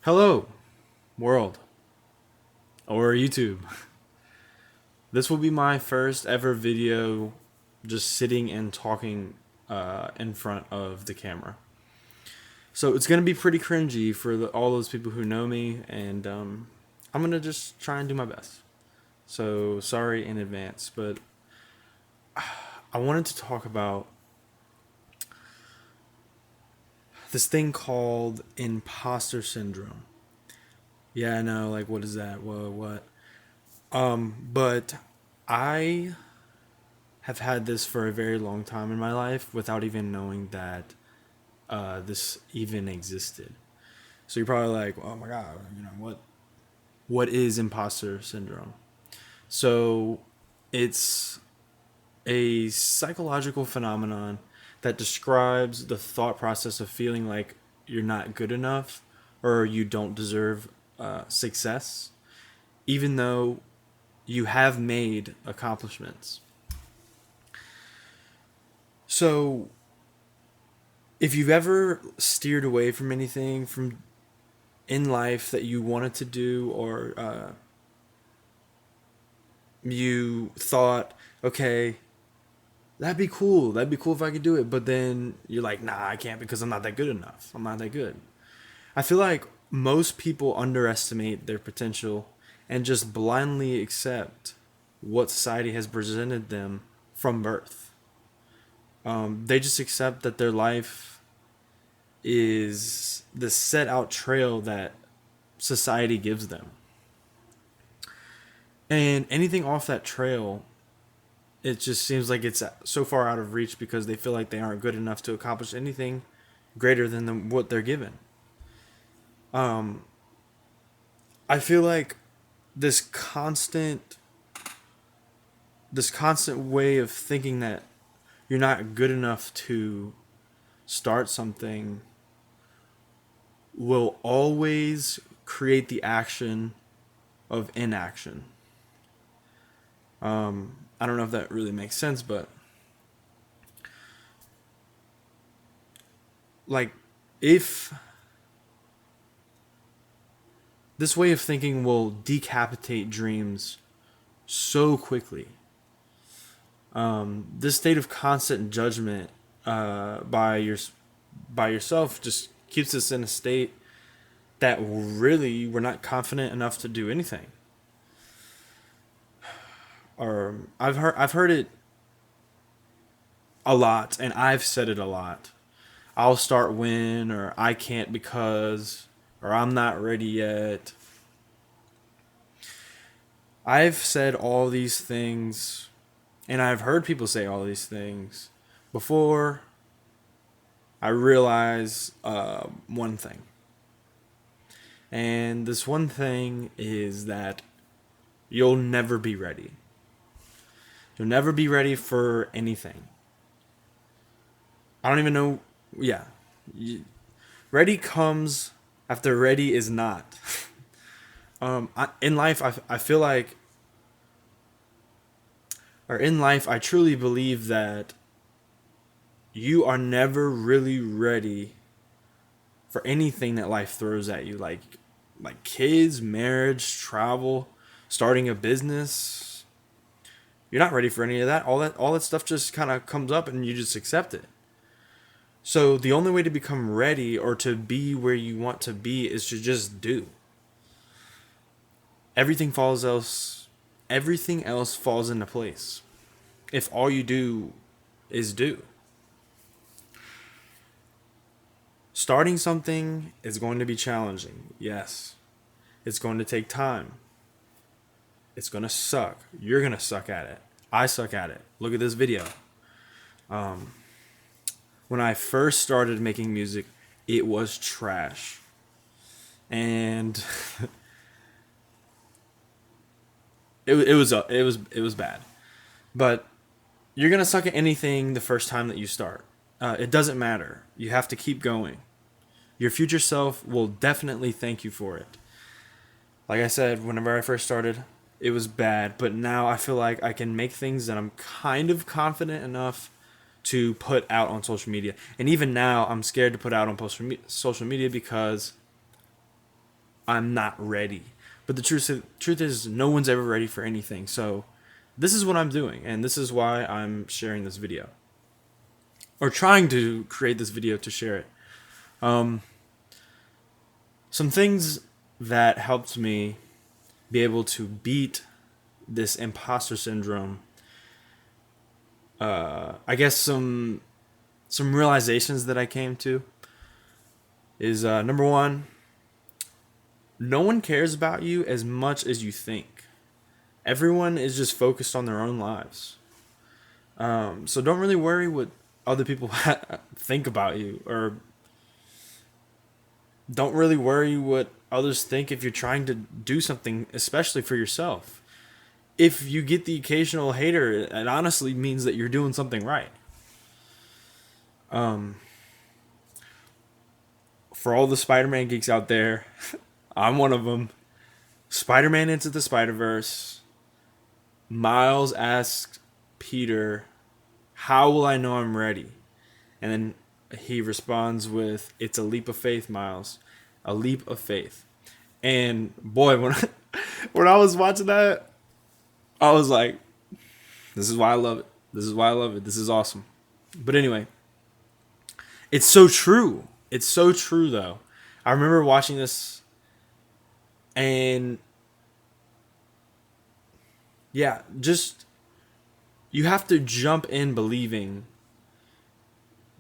Hello, world, or YouTube. This will be my first ever video just sitting and talking in front of the camera. So it's going to be pretty cringy for all those people who know me, and I'm going to just try and do my best. So sorry in advance, but I wanted to talk about this thing called Imposter Syndrome. Yeah, I know, like, what is that? Whoa, what? But I have had this for a very long time in my life without even knowing that this even existed. So you're probably like, "Oh my god, what is imposter syndrome?" So it's a psychological phenomenon that describes the thought process of feeling like you're not good enough or you don't deserve success, even though you have made accomplishments. So if you've ever steered away from anything from in life that you wanted to do, or you thought, okay, that'd be cool if I could do it, but then you're like, nah, I can't because I'm not that good enough. I'm not that good. I feel like most people underestimate their potential and just blindly accept what society has presented them from birth. They just accept that their life is the set out trail that society gives them. And anything off that trail, it just seems like it's so far out of reach because they feel like they aren't good enough to accomplish anything greater than what they're given. Um, I feel like this constant this constant way of thinking that you're not good enough to start something will always create the action of inaction. I don't know if that really makes sense, but like, if this way of thinking will decapitate dreams so quickly, this state of constant judgment by yourself just keeps us in a state that really we're not confident enough to do anything. Or I've heard it a lot, and I've said it a lot. I'll start when, or I can't because, or I'm not ready yet. I've said all these things, and I've heard people say all these things before I realize one thing. And this one thing is that you'll never be ready. You'll never be ready for anything. I don't even know. Yeah. Ready comes after ready is not. In life, I feel like, or in life, I truly believe that you are never really ready for anything that life throws at you, like kids, marriage, travel, starting a business. You're not ready for any of that. All that stuff just kind of comes up and you just accept it. So the only way to become ready or to be where you want to be is to just do. Everything falls else Everything else falls into place if all you do is do. Starting something is going to be challenging. Yes. It's going to take time. It's going to suck. You're going to suck at it. I suck at it. Look at this video. When I first started making music, it was trash. And it was bad. But you're going to suck at anything the first time that you start. It doesn't matter. You have to keep going. Your future self will definitely thank you for it. Like I said, whenever I first started, it was bad, but now I feel like I can make things that I'm kind of confident enough to put out on social media. And even now, I'm scared to put out on social media because I'm not ready. But the truth is, no one's ever ready for anything. So this is what I'm doing, and this is why I'm sharing this video, or trying to create this video to share it. Some things that helped me be able to beat this imposter syndrome. I guess some realizations that I came to is number one, no one cares about you as much as you think. Everyone is just focused on their own lives. So don't really worry what other people think about you, or don't really worry what others think if you're trying to do something, especially for yourself. If you get the occasional hater, it honestly means that you're doing something right. For all the Spider-Man geeks out there, I'm one of them. Spider-Man Into the Spider-Verse. Miles asks Peter, "How will I know I'm ready?" And then he responds with, "It's a leap of faith, Miles. A leap of faith." And boy, when I was watching that, I was like, this is why I love it. This is why I love it. This is awesome. But anyway, it's so true. It's so true, though. I remember watching this, and yeah, just you have to jump in believing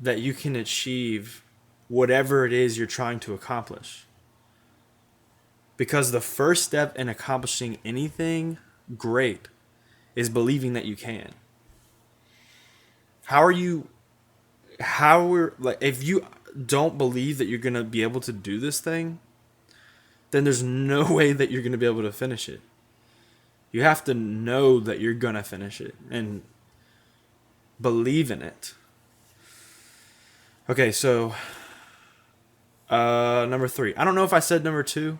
that you can achieve whatever it is you're trying to accomplish. Because the first step in accomplishing anything great is believing that you can. If you don't believe that you're going to be able to do this thing, then there's no way that you're going to be able to finish it. You have to know that you're going to finish it and believe in it. Okay, so number 3. I don't know if I said number 2,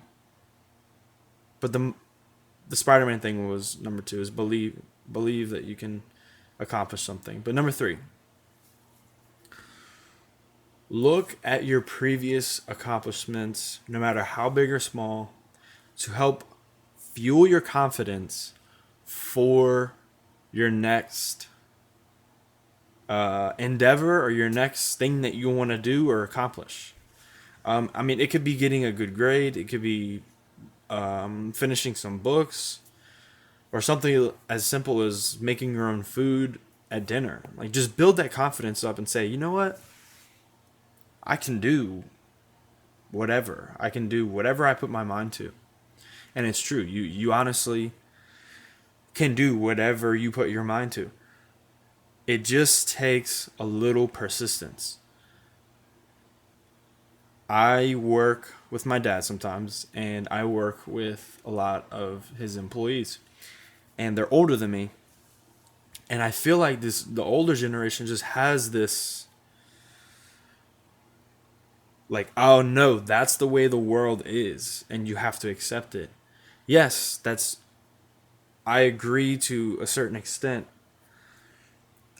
but the Spider-Man thing was number 2, is believe that you can accomplish something. But number 3, look at your previous accomplishments, no matter how big or small, to help fuel your confidence for your next endeavor or your next thing that you want to do or accomplish. I mean, it could be getting a good grade. It could be finishing some books, or something as simple as making your own food at dinner. Like, just build that confidence up and say, you know what? I can do whatever. I can do whatever I put my mind to. And it's true. You honestly can do whatever you put your mind to. It just takes a little persistence. I work with my dad sometimes, and I work with a lot of his employees, and they're older than me. And I feel like the older generation just has this, like, oh no, that's the way the world is, and you have to accept it. Yes, I agree to a certain extent.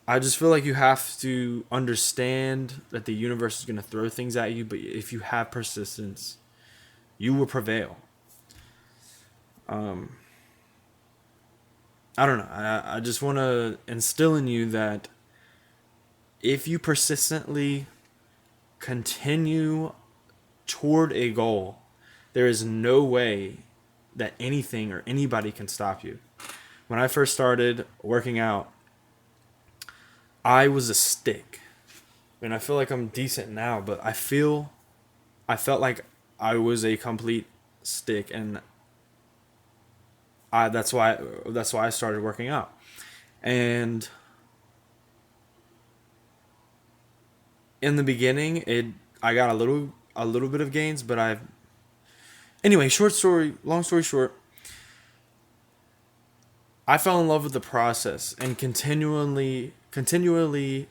I just feel like you have to understand that the universe is going to throw things at you, but if you have persistence, you will prevail. I don't know. I just want to instill in you that if you persistently continue toward a goal, there is no way that anything or anybody can stop you. When I first started working out, I was a stick. I mean, I feel like I'm decent now, but I felt like I was a complete stick, and that's why I started working out. And in the beginning, I got a little bit of gains, but anyway, long story short, I fell in love with the process and continually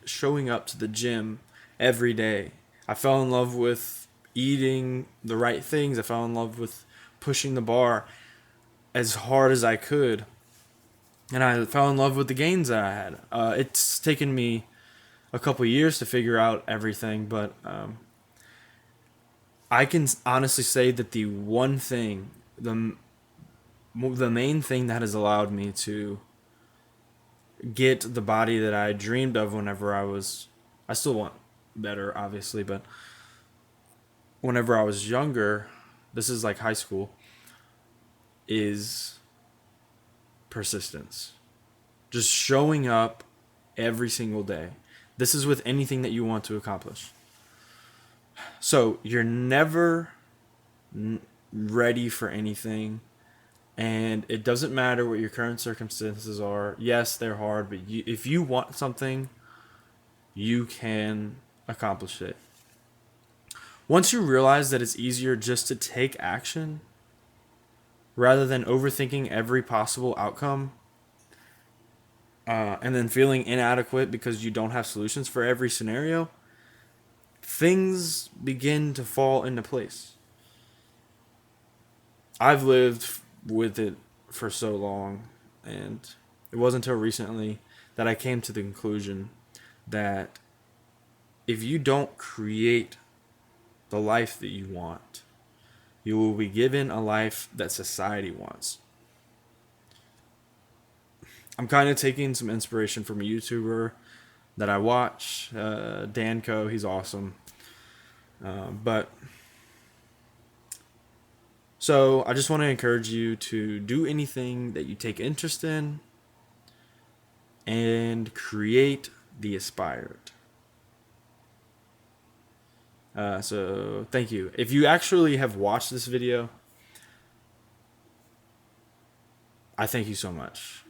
showing up to the gym every day. I fell in love with eating the right things. I fell in love with pushing the bar as hard as I could. And I fell in love with the gains that I had. It's taken me a couple years to figure out everything, but I can honestly say that the one thing, the main thing that has allowed me to get the body that I dreamed of whenever I still want better, obviously, but whenever I was younger, this is like high school, is persistence. Just showing up every single day. This is with anything that you want to accomplish. So you're never ready for anything, and it doesn't matter what your current circumstances are. Yes, they're hard, but if you want something, you can accomplish it. Once you realize that it's easier just to take action rather than overthinking every possible outcome, and then feeling inadequate because you don't have solutions for every scenario, things begin to fall into place. I've lived with it for so long, and it wasn't until recently that I came to the conclusion that if you don't create the life that you want, you will be given a life that society wants. I'm kind of taking some inspiration from a YouTuber that I watch, Danco. He's awesome. But so I just want to encourage you to do anything that you take interest in and create the aspired. So thank you. If you actually have watched this video, I thank you so much.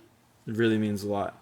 It really means a lot.